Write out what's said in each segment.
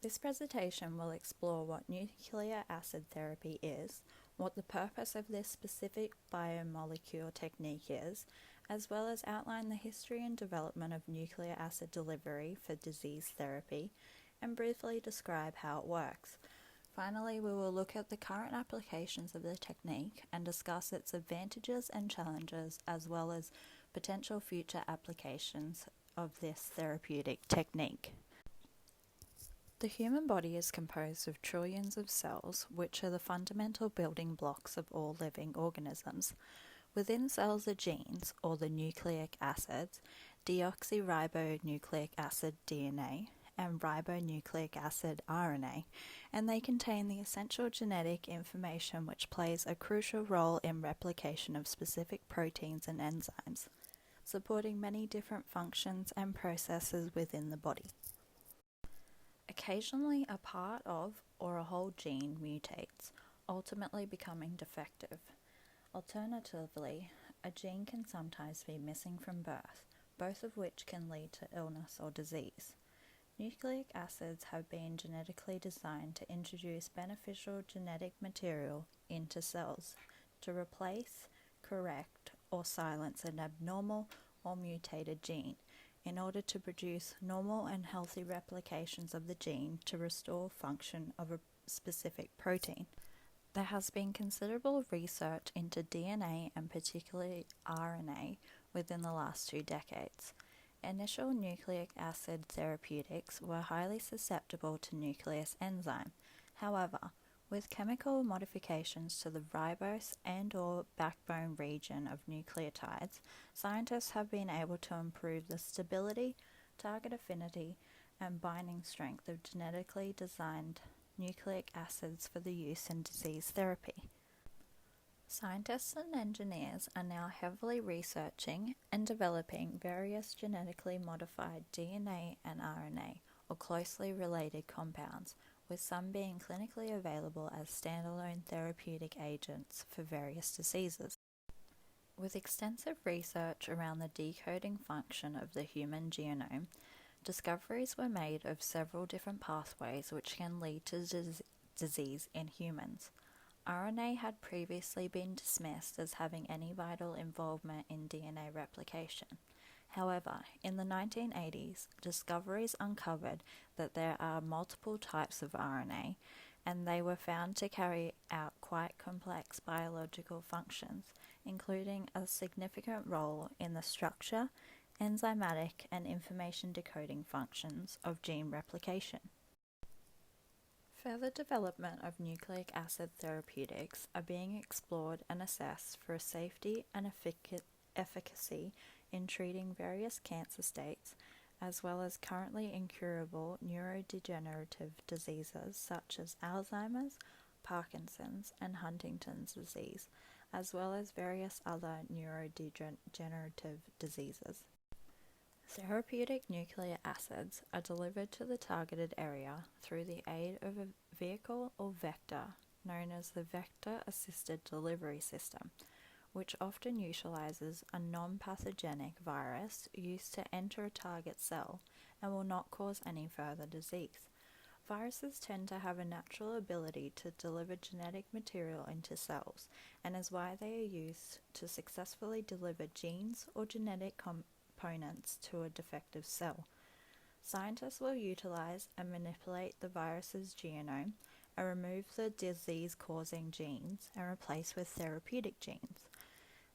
This presentation will explore what nucleic acid therapy is, what the purpose of this specific biomolecule technique is, as well as outline the history and development of nucleic acid delivery for disease therapy, and briefly describe how it works. Finally, we will look at the current applications of the technique and discuss its advantages and challenges, as well as potential future applications of this therapeutic technique. The human body is composed of trillions of cells, which are the fundamental building blocks of all living organisms. Within cells are genes, or the nucleic acids, deoxyribonucleic acid DNA, and ribonucleic acid RNA, and they contain the essential genetic information which plays a crucial role in replication of specific proteins and enzymes, supporting many different functions and processes within the body. Occasionally, a part of or a whole gene mutates, ultimately becoming defective. Alternatively, a gene can sometimes be missing from birth, both of which can lead to illness or disease. Nucleic acids have been genetically designed to introduce beneficial genetic material into cells to replace, correct, or silence an abnormal or mutated gene, in order to produce normal and healthy replications of the gene to restore function of a specific protein. There has been considerable research into DNA and particularly RNA within the last 2 decades. Initial nucleic acid therapeutics were highly susceptible to nuclease enzyme. However, with chemical modifications to the ribose and/or backbone region of nucleotides, scientists have been able to improve the stability, target affinity, and binding strength of genetically designed nucleic acids for the use in disease therapy. Scientists and engineers are now heavily researching and developing various genetically modified DNA and RNA, or closely related compounds, with some being clinically available as standalone therapeutic agents for various diseases. With extensive research around the decoding function of the human genome, discoveries were made of several different pathways which can lead to disease in humans. RNA had previously been dismissed as having any vital involvement in DNA replication. However, in the 1980s, discoveries uncovered that there are multiple types of RNA, and they were found to carry out quite complex biological functions, including a significant role in the structure, enzymatic, and information decoding functions of gene replication. Further development of nucleic acid therapeutics are being explored and assessed for safety and efficacy in treating various cancer states, as well as currently incurable neurodegenerative diseases such as Alzheimer's, Parkinson's, and Huntington's disease, as well as various other neurodegenerative diseases. Therapeutic nucleic acids are delivered to the targeted area through the aid of a vehicle or vector known as the vector-assisted delivery system, which often utilizes a non-pathogenic virus used to enter a target cell and will not cause any further disease. Viruses tend to have a natural ability to deliver genetic material into cells, and is why they are used to successfully deliver genes or genetic components to a defective cell. Scientists will utilize and manipulate the virus's genome and remove the disease-causing genes and replace with therapeutic genes.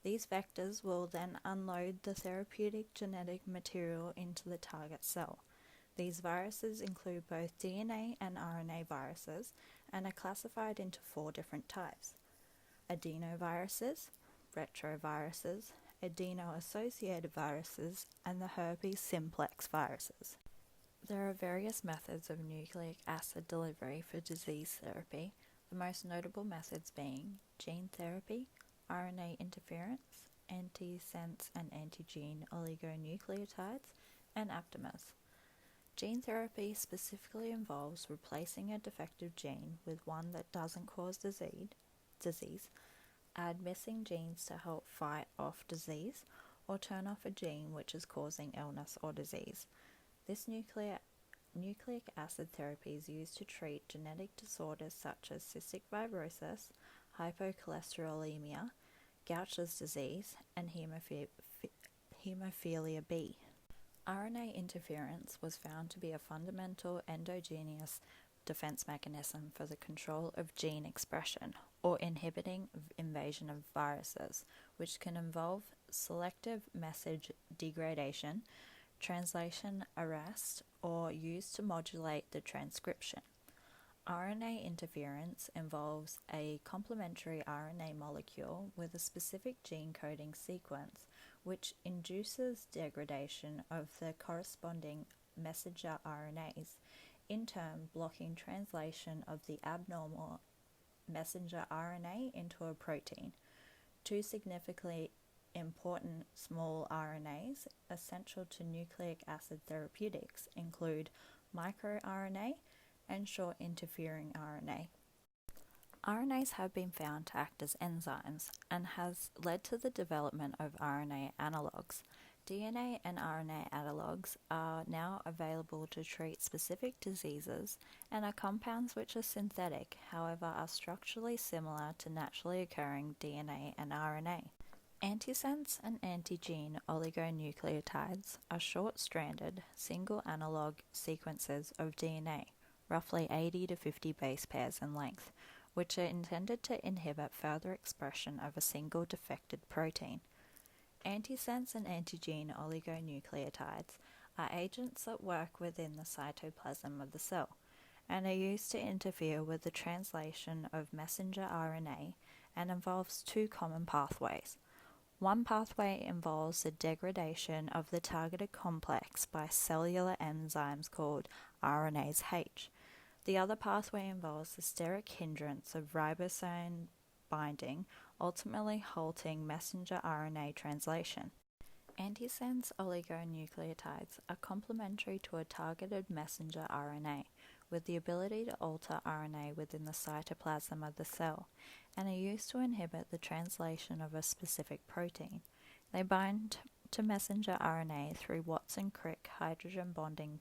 These vectors will then unload the therapeutic genetic material into the target cell. These viruses include both DNA and RNA viruses and are classified into 4 different types: adenoviruses, retroviruses, adeno-associated viruses, and the herpes simplex viruses. There are various methods of nucleic acid delivery for disease therapy, the most notable methods being gene therapy, RNA interference, antisense and antigene oligonucleotides, and aptamers. Gene therapy specifically involves replacing a defective gene with one that doesn't cause disease, add missing genes to help fight off disease, or turn off a gene which is causing illness or disease. This nucleic nucleic acid therapies used to treat genetic disorders such as cystic fibrosis, hypocholesterolemia, Gaucher's disease, and hemophilia B. RNA interference was found to be a fundamental endogenous defense mechanism for the control of gene expression, or inhibiting invasion of viruses, which can involve selective message degradation, translation arrest, or used to modulate the transcription. RNA interference involves a complementary RNA molecule with a specific gene coding sequence, which induces degradation of the corresponding messenger RNAs, in turn blocking translation of the abnormal messenger RNA into a protein. Two significantly important small RNAs essential to nucleic acid therapeutics include microRNA and short interfering RNA. RNAs have been found to act as enzymes and has led to the development of RNA analogues. DNA and RNA analogues are now available to treat specific diseases and are compounds which are synthetic, however are structurally similar to naturally occurring DNA and RNA. Antisense and antigene oligonucleotides are short-stranded, single analog sequences of DNA, roughly 80 to 50 base pairs in length, which are intended to inhibit further expression of a single defected protein. Antisense and antigene oligonucleotides are agents that work within the cytoplasm of the cell and are used to interfere with the translation of messenger RNA and involves two common pathways. One pathway involves the degradation of the targeted complex by cellular enzymes called RNase H. The other pathway involves the steric hindrance of ribosome binding, ultimately halting messenger RNA translation. Antisense oligonucleotides are complementary to a targeted messenger RNA, with the ability to alter RNA within the cytoplasm of the cell, and are used to inhibit the translation of a specific protein. They bind to messenger RNA through Watson-Crick hydrogen bonding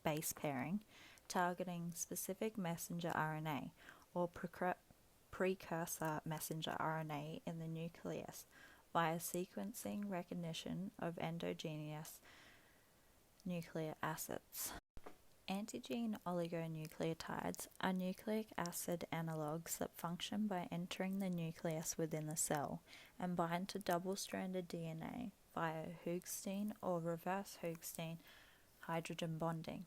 base pairing, targeting specific messenger RNA or precursor messenger RNA in the nucleus via sequencing recognition of endogenous nucleic acids. Antigene oligonucleotides are nucleic acid analogues that function by entering the nucleus within the cell and bind to double-stranded DNA via Hoogsteen or reverse Hoogsteen hydrogen bonding.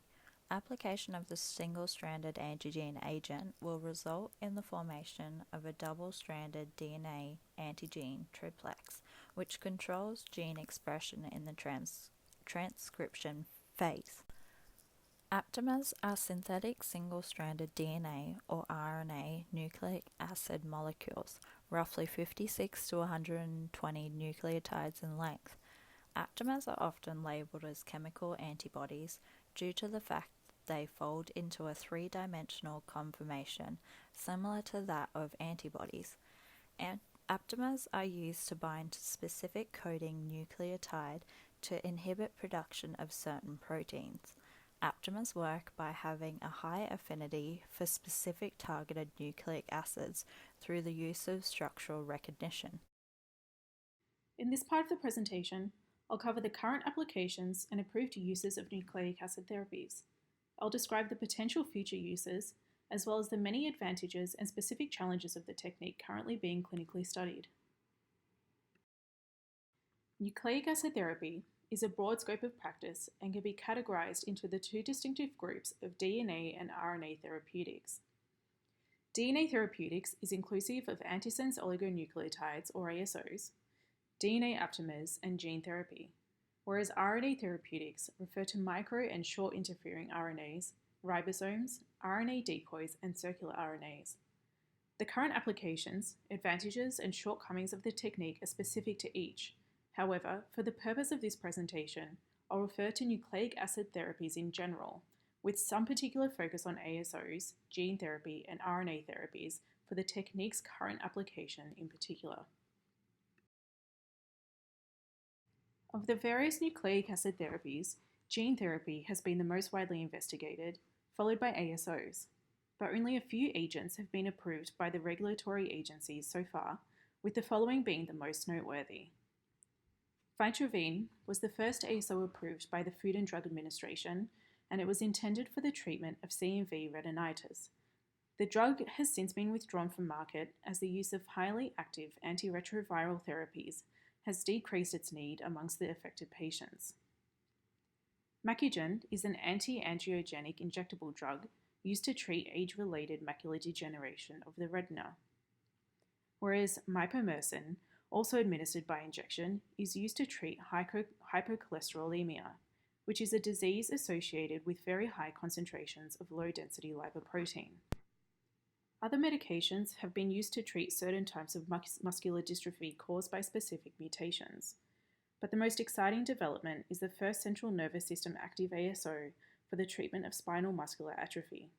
Application of the single-stranded antigene agent will result in the formation of a double-stranded DNA antigene triplex, which controls gene expression in the transcription phase. Aptamers are synthetic single-stranded DNA or RNA nucleic acid molecules, roughly 56 to 120 nucleotides in length. Aptamers are often labeled as chemical antibodies due to the fact they fold into a three-dimensional conformation similar to that of antibodies. Aptamers are used to bind to specific coding nucleotide to inhibit production of certain proteins. Aptamers work by having a high affinity for specific targeted nucleic acids through the use of structural recognition. In this part of the presentation, I'll cover the current applications and approved uses of nucleic acid therapies. I'll describe the potential future uses, as well as the many advantages and specific challenges of the technique currently being clinically studied. Nucleic acid therapy is a broad scope of practice and can be categorized into the two distinctive groups of DNA and RNA therapeutics. DNA therapeutics is inclusive of antisense oligonucleotides, or ASOs, DNA aptamers, and gene therapy, whereas RNA therapeutics refer to micro and short interfering RNAs, ribosomes, RNA decoys, and circular RNAs. The current applications, advantages, and shortcomings of the technique are specific to each. However, for the purpose of this presentation, I'll refer to nucleic acid therapies in general, with some particular focus on ASOs, gene therapy, and RNA therapies for the technique's current application in particular. Of the various nucleic acid therapies, Gene therapy has been the most widely investigated, followed by ASOs, but only a few agents have been approved by the regulatory agencies so far, with the following being the most noteworthy. Vitravine was the first ASO approved by the Food and Drug Administration, and it was intended for the treatment of CMV retinitis. The drug has since been withdrawn from market as the use of highly active antiretroviral therapies has decreased its need amongst the affected patients. Macugen is an anti-angiogenic injectable drug used to treat age-related macular degeneration of the retina, whereas mipomersen, also administered by injection, is used to treat hypercholesterolemia, which is a disease associated with very high concentrations of low-density lipoprotein. Other medications have been used to treat certain types of muscular dystrophy caused by specific mutations, but the most exciting development is the first central nervous system active ASO for the treatment of spinal muscular atrophy.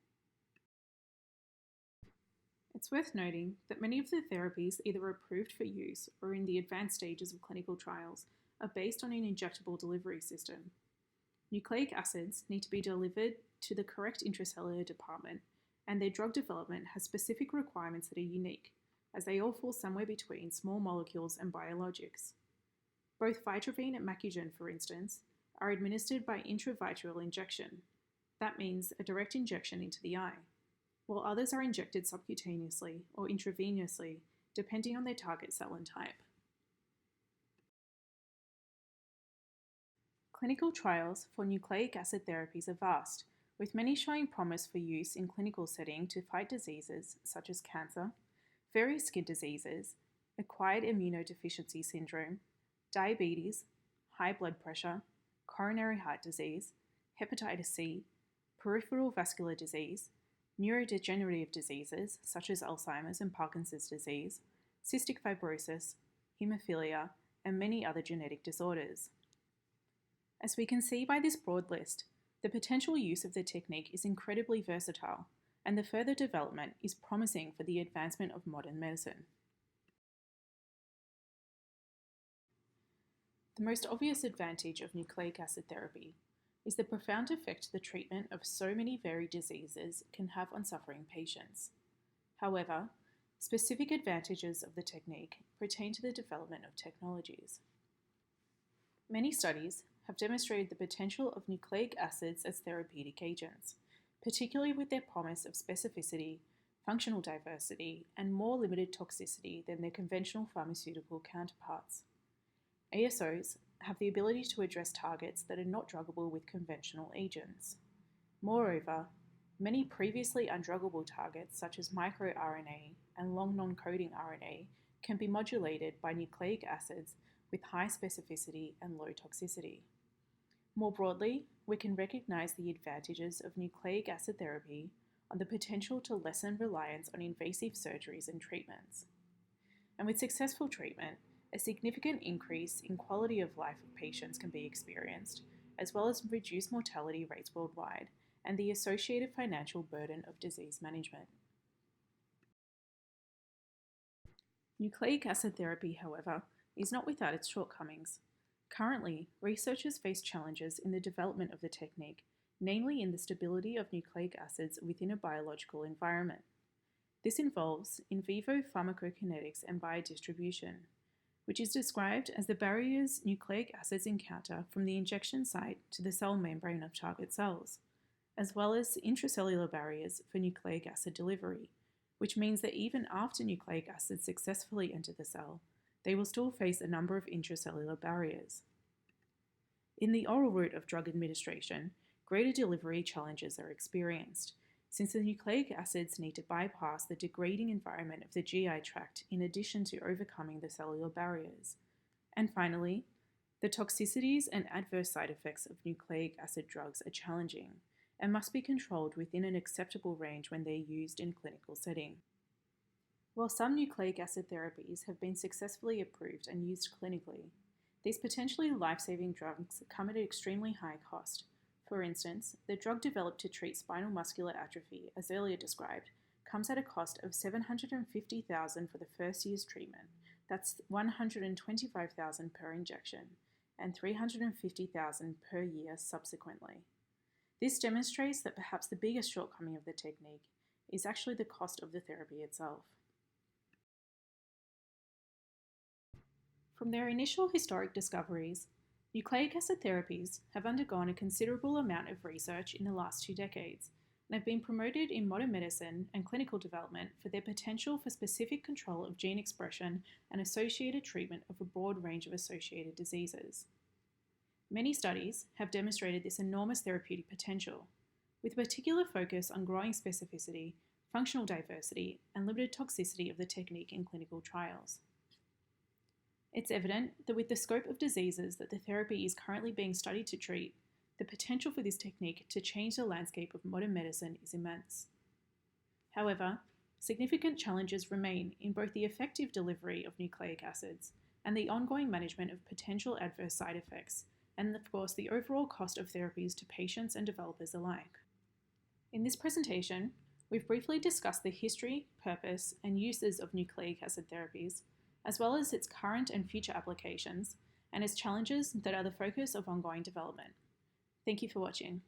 It's worth noting that many of the therapies either approved for use or in the advanced stages of clinical trials are based on an injectable delivery system. Nucleic acids need to be delivered to the correct intracellular department, and their drug development has specific requirements that are unique, as they all fall somewhere between small molecules and biologics. Both Vitravine and Macugen, for instance, are administered by intravitreal injection. That means a direct injection into the eye, while others are injected subcutaneously or intravenously, depending on their target cell and type. Clinical trials for nucleic acid therapies are vast, with many showing promise for use in clinical setting to fight diseases such as cancer, various skin diseases, acquired immunodeficiency syndrome, diabetes, high blood pressure, coronary heart disease, hepatitis C, peripheral vascular disease, neurodegenerative diseases such as Alzheimer's and Parkinson's disease, cystic fibrosis, haemophilia, and many other genetic disorders. As we can see by this broad list, the potential use of the technique is incredibly versatile, and the further development is promising for the advancement of modern medicine. The most obvious advantage of nucleic acid therapy is the profound effect the treatment of so many varied diseases can have on suffering patients. However, specific advantages of the technique pertain to the development of technologies. Many studies have demonstrated the potential of nucleic acids as therapeutic agents, particularly with their promise of specificity, functional diversity, and more limited toxicity than their conventional pharmaceutical counterparts. ASOs have the ability to address targets that are not druggable with conventional agents. Moreover, many previously undruggable targets such as microRNA and long non-coding RNA can be modulated by nucleic acids with high specificity and low toxicity. More broadly, we can recognize the advantages of nucleic acid therapy on the potential to lessen reliance on invasive surgeries and treatments. And with successful treatment, a significant increase in quality of life of patients can be experienced, as well as reduced mortality rates worldwide and the associated financial burden of disease management. Nucleic acid therapy, however, is not without its shortcomings. Currently, researchers face challenges in the development of the technique, namely in the stability of nucleic acids within a biological environment. This involves in vivo pharmacokinetics and biodistribution, which is described as the barriers nucleic acids encounter from the injection site to the cell membrane of target cells, as well as intracellular barriers for nucleic acid delivery, which means that even after nucleic acids successfully enter the cell, they will still face a number of intracellular barriers. In the oral route of drug administration, greater delivery challenges are experienced, since the nucleic acids need to bypass the degrading environment of the GI tract in addition to overcoming the cellular barriers. And finally, the toxicities and adverse side effects of nucleic acid drugs are challenging and must be controlled within an acceptable range when they're used in a clinical setting. While some nucleic acid therapies have been successfully approved and used clinically, these potentially life-saving drugs come at an extremely high cost. For instance, the drug developed to treat spinal muscular atrophy, as earlier described, comes at a cost of $750,000 for the first year's treatment. That's $125,000 per injection, and 350,000 per year subsequently. This demonstrates that perhaps the biggest shortcoming of the technique is actually the cost of the therapy itself. From their initial historic discoveries, nucleic acid therapies have undergone a considerable amount of research in the last 2 decades and have been promoted in modern medicine and clinical development for their potential for specific control of gene expression and associated treatment of a broad range of associated diseases. Many studies have demonstrated this enormous therapeutic potential, with a particular focus on growing specificity, functional diversity, and limited toxicity of the technique in clinical trials. It's evident that with the scope of diseases that the therapy is currently being studied to treat, the potential for this technique to change the landscape of modern medicine is immense. However, significant challenges remain in both the effective delivery of nucleic acids and the ongoing management of potential adverse side effects, and of course the overall cost of therapies to patients and developers alike. In this presentation, we've briefly discussed the history, purpose, and uses of nucleic acid therapies, as well as its current and future applications, and its challenges that are the focus of ongoing development. Thank you for watching.